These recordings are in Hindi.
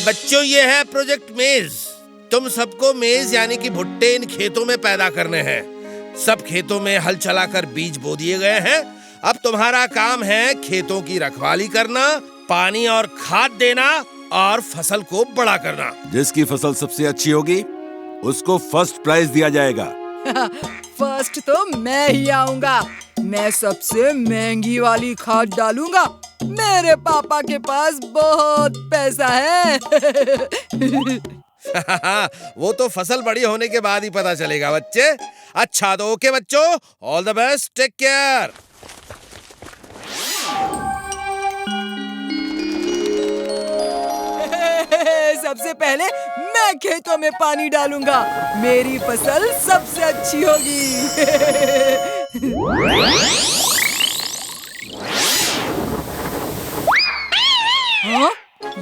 बच्चों, ये है प्रोजेक्ट मेज। तुम सबको मेज यानी कि भुट्टे इन खेतों में पैदा करने हैं। सब खेतों में हल चलाकर बीज बो दिए गए हैं। अब तुम्हारा काम है खेतों की रखवाली करना, पानी और खाद देना और फसल को बड़ा करना। जिसकी फसल सबसे अच्छी होगी उसको फर्स्ट प्राइज दिया जाएगा। फर्स्ट तो मैं ही आऊंगा। मैं सबसे महंगी वाली खाद डालूंगा। मेरे पापा के पास बहुत पैसा है। वो तो फसल बड़ी होने के बाद ही पता चलेगा बच्चे। अच्छा तो ओके बच्चों, all the best, take care. सबसे पहले मैं खेतों में पानी डालूंगा। मेरी फसल सबसे अच्छी होगी। हाँ?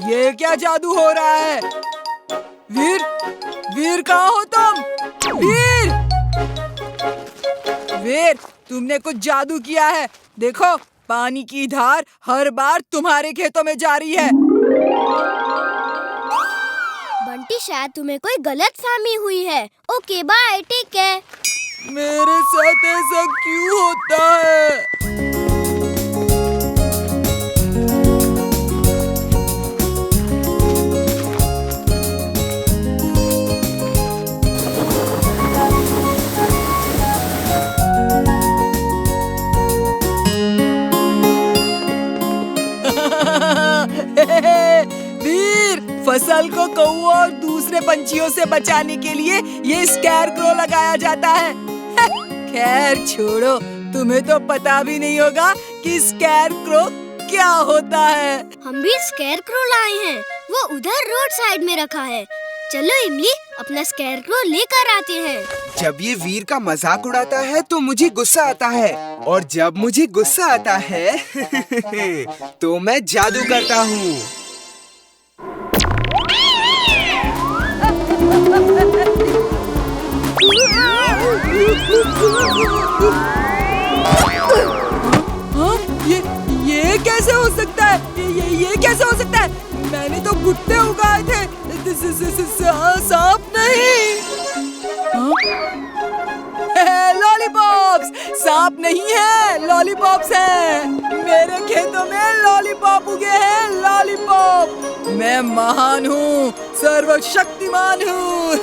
ये क्या जादू हो रहा है? वीर, वीर कहाँ हो तुम? वीर, वीर, तुमने कुछ जादू किया है। देखो, पानी की धार हर बार तुम्हारे खेतों में जा रही है। बंटी, शायद तुम्हें कोई गलतफहमी हुई है। Okay bye, take care. मेरे साथ ऐसा क्यों होता है? वीर, फसल को कौओं और दूसरे पंछियों से बचाने के लिए ये स्कैरक्रो लगाया जाता है। खैर छोड़ो, तुम्हें तो पता भी नहीं होगा कि स्कैरक्रो क्या होता है। हम भी स्कैरक्रो लाए हैं। वो उधर रोड साइड में रखा है। चलो इमली, अपना स्कैरक्रो लेकर आते हैं। जब ये वीर का मजाक उड़ाता है तो मुझे गुस्सा आता है, और जब मुझे गुस्सा आता है तो मैं जादू करता हूँ। हाँ? ये कैसे हो सकता है? ये कैसे हो सकता है? मैंने तो भुट्टे उगाए थे, सांप नहीं। लॉलीपॉप्स! सांप नहीं है, लॉलीपॉप्स हैं। मेरे खेतों में लॉलीपॉप उगे हैं, लॉलीपॉप। मैं महान हूँ, सर्वशक्तिमान हूँ।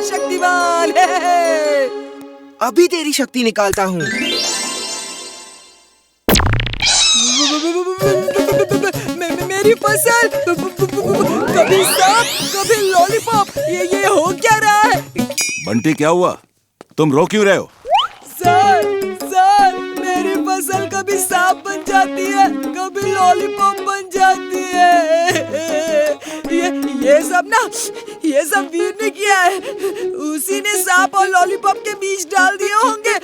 शक्तिमान है। अभी तेरी शक्ति निकालता हूँ। मेरी फसल, कभी सांप, कभी लॉलीपॉप। ये हो क्या रहा है? बंटी, क्या हुआ? तुम रो क्यों रहे हो? सर, मेरी फसल कभी सांप बन जाती है, कभी लॉलीपॉप बन जाती है। ये सब वीर ने किया है। उसी ने सांप और लॉलीपॉप के बीज डाल दिए होंगे।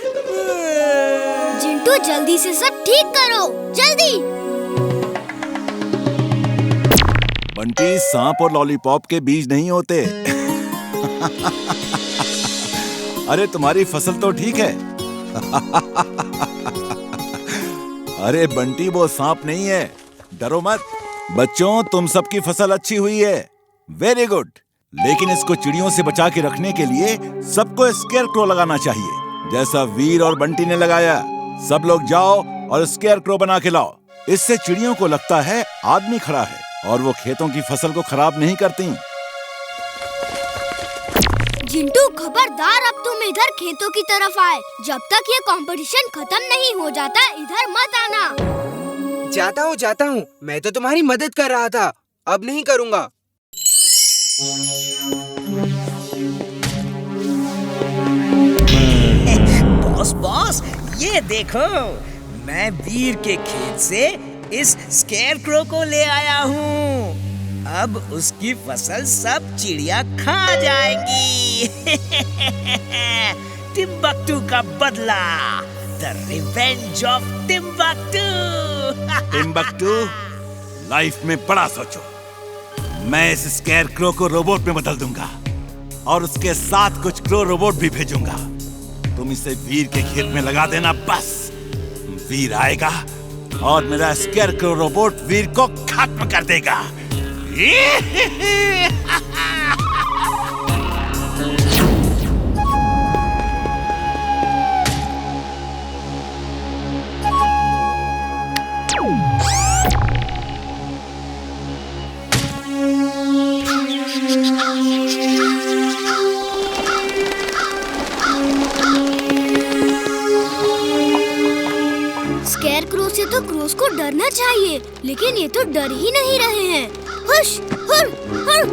जिंटू, जल्दी से सब ठीक करो, जल्दी। बंटी, सांप और लॉलीपॉप के बीज नहीं होते। अरे तुम्हारी फसल तो ठीक है। अरे बंटी, वो सांप नहीं है, डरो मत। बच्चों, तुम सबकी फसल अच्छी हुई है, वेरी गुड। लेकिन इसको चिड़ियों से बचा के रखने के लिए सबको स्केयरक्रो लगाना चाहिए, जैसा वीर और बंटी ने लगाया। सब लोग जाओ और स्केयरक्रो बना के लाओ। इससे चिड़ियों को लगता है आदमी खड़ा है और वो खेतों की फसल को खराब नहीं करती। जिंटू, खबरदार, अब तुम इधर खेतों की तरफ आए। जब तक ये कंपटीशन खत्म नहीं हो जाता, इधर मत आना। जाता हूँ। मैं तो तुम्हारी मदद कर रहा था, अब नहीं करूँगा। बॉस, ये देखो, मैं वीर के खेत से इस स्केयरक्रो को ले आया हूँ। अब उसकी फसल सब चिड़िया खा जाएंगी। टिम्बक्टू का बदला, the revenge of Timbuktu. Timbuktu, life में बड़ा सोचो। मैं इस स्केयरक्रो को रोबोट में बदल दूंगा और उसके साथ कुछ क्रो रोबोट भी भेजूंगा। तुम इसे वीर के खेत में लगा देना, बस। वीर आएगा और मेरा स्केयरक्रो रोबोट वीर को खत्म कर देगा। स्केरक्रो से तो क्रोस को डरना चाहिए, लेकिन ये तो डर ही नहीं रहे हैं। हुश, हुर, हुर।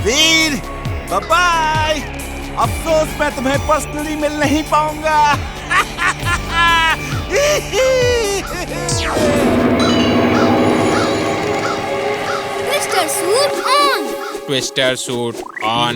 वीर, बाय। अफसोस मैं तुम्हें पर्सनली मिल नहीं पाऊंगा। Twister suit on. Twister suit on.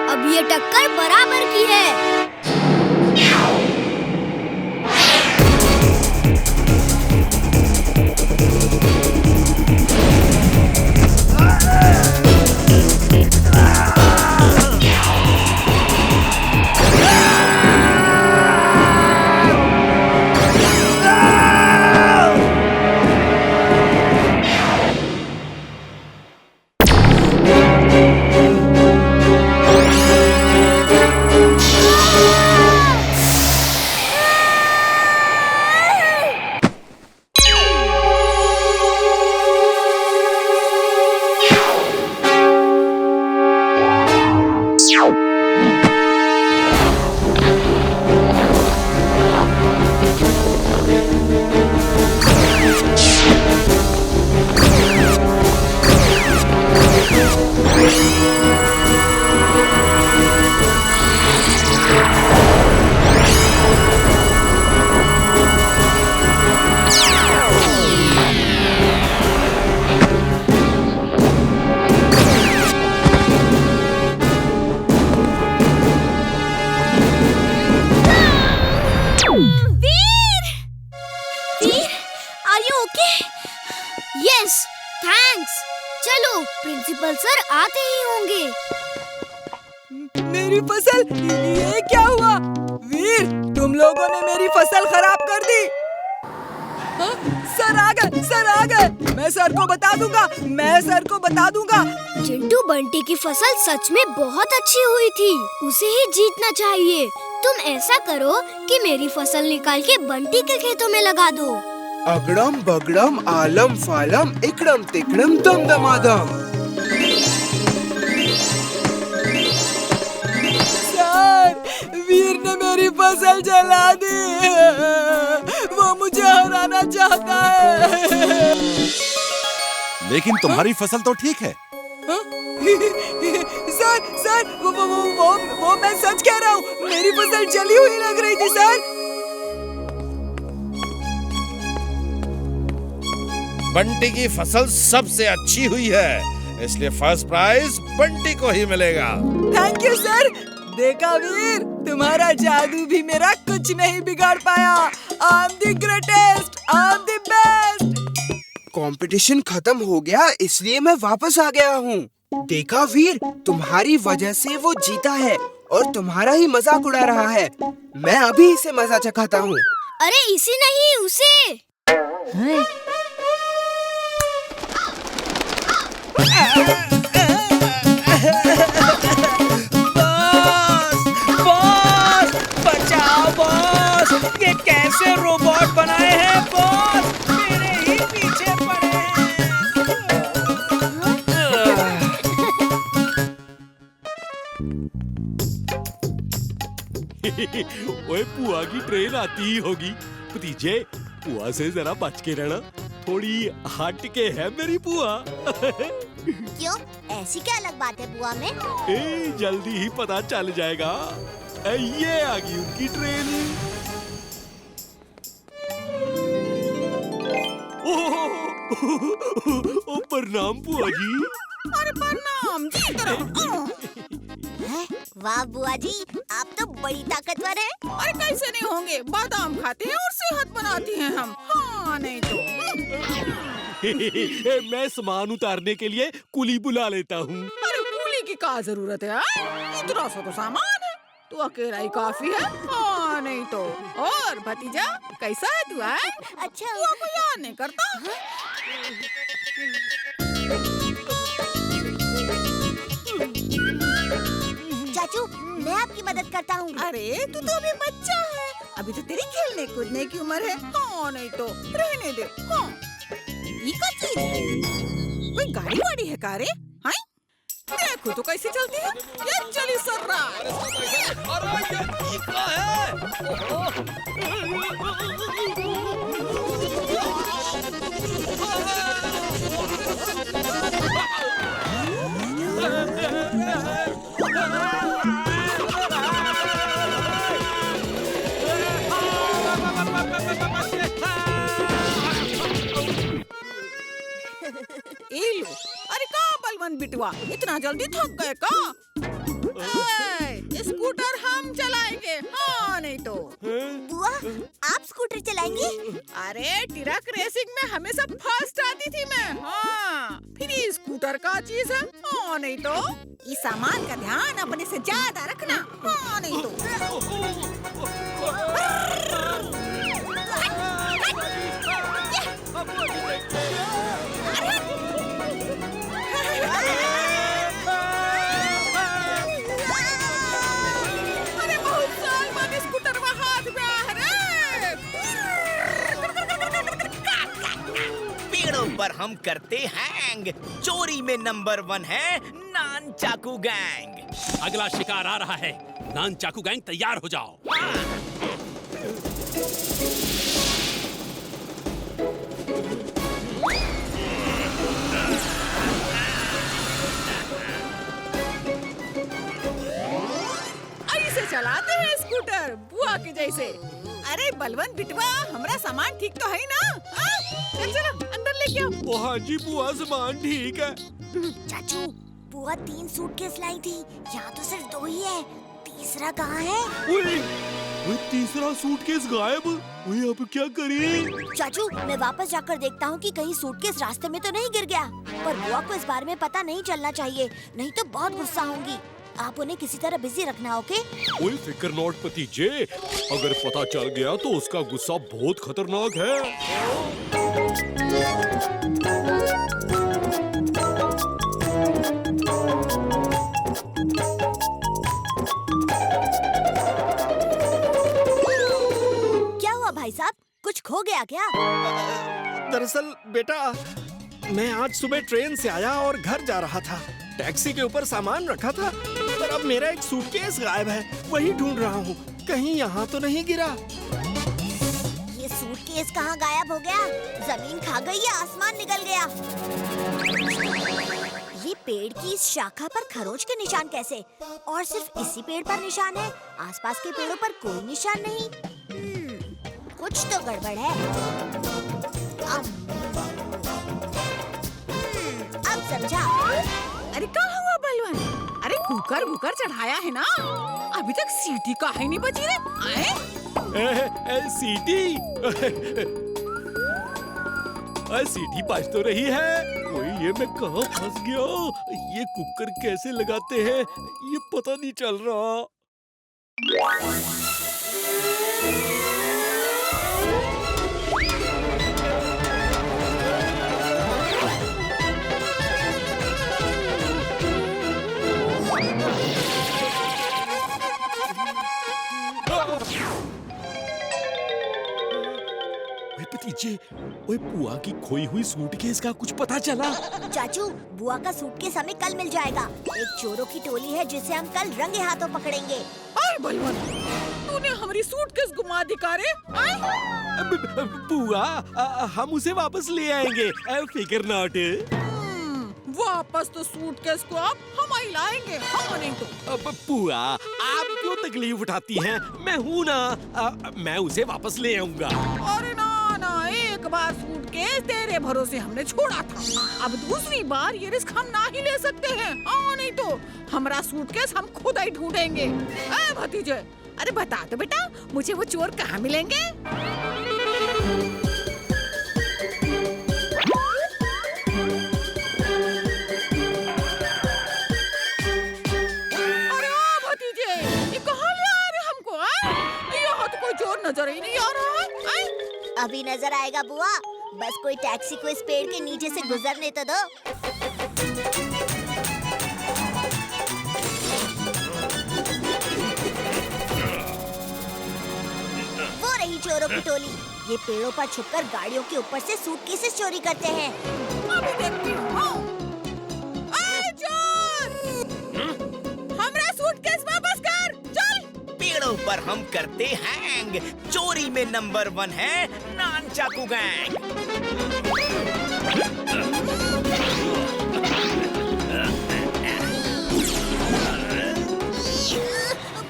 अब ये टक्कर बराबर की है। Yes, thanks. चलो, प्रिंसिपल सर आते ही होंगे। मेरी फसल, ये क्या हुआ? वीर, तुम लोगों ने मेरी फसल खराब कर दी। हाँ? सर आ गए, सर आ गए। मैं सर को बता दूंगा, मैं सर को बता दूंगा। चिंटू बंटी की फसल सच में बहुत अच्छी हुई थी, उसे ही जीतना चाहिए। तुम ऐसा करो कि मेरी फसल निकाल के बंटी के खेतों में लगा दो। अगड़म बगड़म आलम फालम इकड़म तिकड़म दम दमादम। सर, वीर ने मेरी फसल जला दी। वो मुझे हराना चाहता है। लेकिन तुम्हारी फसल तो ठीक है। सर, सर, वो मैं सच कह रहा हूँ। मेरी फसल जली हुई लग रही थी सर। बंटी की फसल सबसे अच्छी हुई है, इसलिए फर्स्ट प्राइज बंटी को ही मिलेगा। Thank you sir. देखा वीर, तुम्हारा जादू भी मेरा कुछ नहीं बिगाड़ पाया। I am the greatest, I am the best. Competition खत्म हो गया, इसलिए मैं वापस आ गया हूँ। देखा वीर, तुम्हारी वजह से वो जीता है और तुम्हारा ही मजाक उड़ा रहा है। मैं अभी इसे मजा चखाता हूँ। अरे इसे नहीं, उसे। बॉस, बचाओ बॉस, ये कैसे रोबोट बनाए हैं बॉस, मेरे ही पीछे पड़े हैं। ओए पुआ की ट्रेन आती ही होगी। भतीजे, पुआ से जरा बच के रहना, थोड़ी हट के है मेरी पुआ। क्यों? ऐसी क्या अलग बात है बुआ में? ए, जल्दी ही पता चल जाएगा। ये आ गई उनकी ट्रेन। ओ प्रणाम बुआ जी। अरे प्रणाम जी। वाह बुआ जी, आप तो बड़ी ताकतवर हैं। अरे कैसे नहीं होंगे, बादाम खाते हैं और सेहत बनाती हैं हम। हाँ नहीं तो। मैं सामान उतारने के लिए कुली बुला लेता हूँ। अरे कूली की क्या जरूरत है? इतना सा तो सामान है, तू अकेला ही काफी है। हाँ नहीं तो। और भतीजा कैसा है तू? है अच्छा, तू आपको याद नहीं करता? चाचू, मैं आपकी मदद करता हूँ। अरे तू तो अभी बच्चा है, अभी तो तेरी खेलने कूदने की उम्र है। हाँ नहीं तो रहने दे। हाँ, ये क्या चीज है? कोई गाड़ी वाड़ी है कारे? हाँ, देखो तो कैसे चलती है। ये चली सर्रा। अरे का बलवंत बिटवा, इतना जल्दी थक गए का? स्कूटर हम चलाएंगे। हाँ नहीं तो। बुआ, आप स्कूटर चलाएंगी? अरे ट्रक रेसिंग में हमेशा फर्स्ट आती थी मैं। हाँ, फिर ये स्कूटर का चीज है। हाँ नहीं तो। इस सामान का ध्यान अपने से ज्यादा रखना। हाँ नहीं तो। अरे बहुत साल बाद स्कूटर में हाथ में आ रहे। पेड़ों पर हम करते हैंग, चोरी में नंबर 1 है नान चाकू गैंग। अगला शिकार आ रहा है, नान चाकू गैंग तैयार हो जाओ। ऐसे चलाते हैं स्कूटर, बुआ के जैसे। अरे बलवंत बिटवा, हमारा सामान ठीक तो है ना? हाँ? चल चलो अंदर लेके आओ। हाँ जी बुआ, सामान ठीक है। चाचू, बुआ 3 सूटकेस लाई थी, यहाँ तो सिर्फ 2 ही है। तीसरा कहाँ है? ओए, तीसरा सूटकेस गायब। ओए, अब क्या करें? चाचू, मैं वापस जाकर देखता हूँ कि कहीं सूटकेस रास्ते में तो नहीं गिर गया। पर बुआ को इस बारे में पता नहीं चलना चाहिए, नहीं तो बहुत गुस्सा होंगी। आप उन्हें किसी तरह बिजी रखना, ओके? ओए फिक्र नॉट भतीजे, अगर पता चल गया तो उसका गुस्सा बहुत खतरनाक है। क्या हुआ भाई साहब, कुछ खो गया क्या? दरअसल बेटा, मैं आज सुबह ट्रेन से आया और घर जा रहा था। टैक्सी के ऊपर सामान रखा था, पर अब मेरा एक सूटकेस गायब है। वही ढूंढ रहा हूँ, कहीं यहाँ तो नहीं गिरा। ये सूटकेस कहाँ गायब हो गया? जमीन खा गई या आसमान निकल गया? ये पेड़ की इस शाखा पर खरोंच के निशान कैसे? और सिर्फ इसी पेड़ पर निशान है, आसपास के पेड़ों पर कोई निशान नहीं। कुछ तो गड़बड़ है। समझा? अरे कहाँ हुआ बलवन? अरे कुकर चढ़ाया है ना, अभी तक सीटी काहे नहीं बजी रे? आए? सीटी सीटी बज तो रही है। ओए ये मैं कहाँ फंस गया? ये कुकर कैसे लगाते हैं ये पता नहीं चल रहा। भतीजे, ओए बुआ की खोई हुई सूटकेस का कुछ पता चला? चाचू, बुआ का सूटकेस हमें कल मिल जाएगा। एक चोरों की टोली है जिसे हम कल रंगे हाथों पकड़ेंगे। अरे बलवन, तूने हमारी सूटकेस गुमा दी का रे? बुआ, हम उसे वापस ले आएंगे, फिकर नॉट। वापस तो सूटकेस को आप हम ही लाएंगे, हाँ नहीं तो। बुआ, आप क्यों तकलीफ उठाती हैं? मैं हूँ ना, मैं उसे वापस ले आऊंगा। अरे ना, एक बार सूटकेस तेरे भरोसे हमने छोड़ा था, अब दूसरी बार ये रिस्क हम ना ही ले सकते हैं, हाँ नहीं तो हमारा सूटकेस हम खुद ही ढूंढेंगे। अरे भतीजे, अरे बता तो बेटा, मुझे वो चोर कहाँ मिलेंगे? नजर ही नहीं आ रहा है। अभी नजर आएगा बुआ, बस कोई टैक्सी को इस पेड़ के नीचे से गुजरने तो दो। वो रही चोरों की टोली। ये पेड़ों पर छुपकर गाड़ियों के ऊपर से सूटकेसेस चोरी करते हैं। अभी देखती हूँ। हमरा सूटकेस वापस कर, चल। पेड़ों पर हम करते हैंग, चोरी में नंबर 1 है नान चाकू गैंग।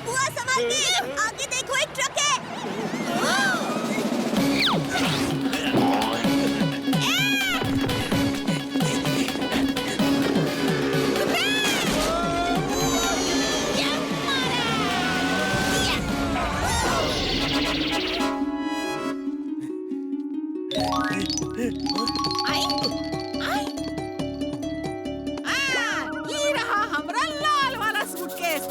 बुआ संभाल के, आगे देखो एक ट्रक है। ये रहा हमरा लाल वाला सूटकेस।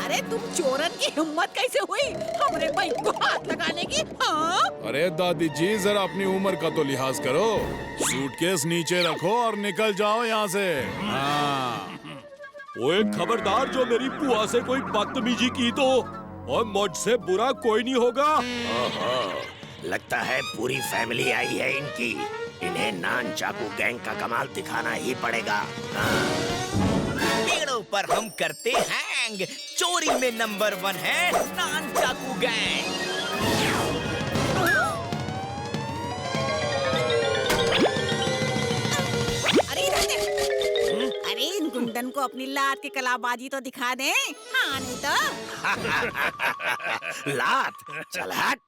अरे तुम चोरन की हिम्मत कैसे हुई हमरे बाइक को हाथ लगाने की? हाँ? अरे दादी जी, जरा अपनी उम्र का तो लिहाज करो। सूटकेस नीचे रखो और निकल जाओ यहाँ से। हाँ। ओए खबरदार, जो मेरी बुआ से कोई बदतमीजी की तो, और मुझसे बुरा कोई नहीं होगा। लगता है पूरी फैमिली आई है इनकी। इन्हें नान चाकू गैंग का कमाल दिखाना ही पड़ेगा। पेड़ों पर हम करते हैंग, चोरी में नंबर 1 है नान चाकू गैंग। अरे इधर देख। अरे इन गुंडन को अपनी लात की कलाबाजी तो दिखा दे, हाँ नहीं तो। लात, चल हट।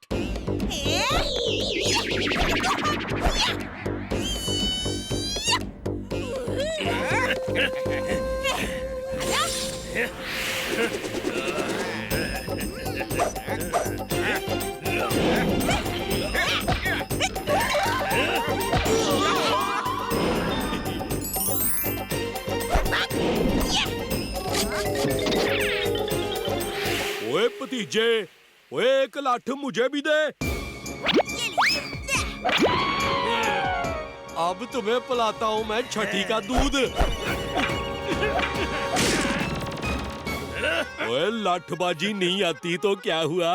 ओए भतीजे, ओए एक लाठ मुझे भी दे। अब तुम्हें पिलाता हूँ मैं छठी का दूध। ओए लाठबाजी नहीं आती तो क्या हुआ,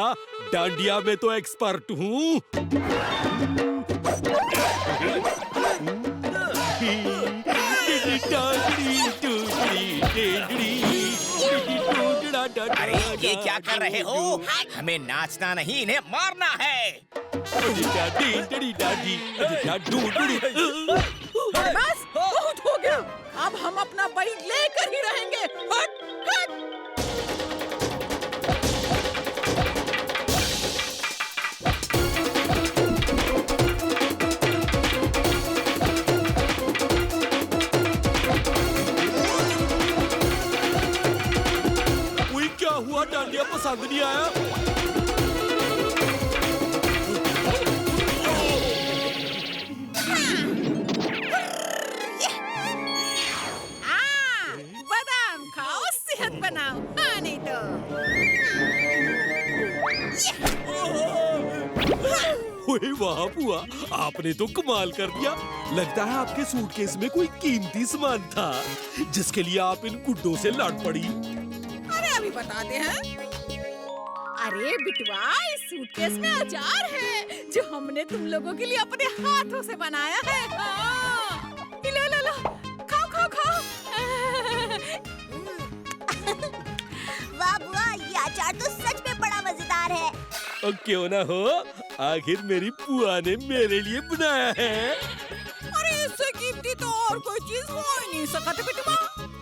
डांडिया में तो एक्सपर्ट हूँ। अरे ये क्या कर रहे हो? हमें नाचना नहीं, इन्हें मारना है। बस बहुत हो गया, अब हम अपना बाइक लेकर ही रहेंगे। हट, हट। वाह बुआ, आपने तो कमाल कर दिया। लगता है आपके सूटकेस में कोई कीमती सामान था, जिसके लिए आप इन गुड्डों से लड़ पड़ी। अरे अभी बताते हैं। अरे बिटवा, इस सूटकेस में अचार है जो हमने तुम लोगों के लिए अपने हाथों से बनाया है। हाँ। लो लो लो, खाओ खाओ खाओ। वाह बुआ, ये अचार तो सच में बड़ा मजेदार है। और क्यों ना हो, आखिर मेरी बुआ ने मेरे लिए बनाया है। अरे इससे कीमती तो और कोई चीज हो ही नहीं सकती बिटवा।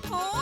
हाँ?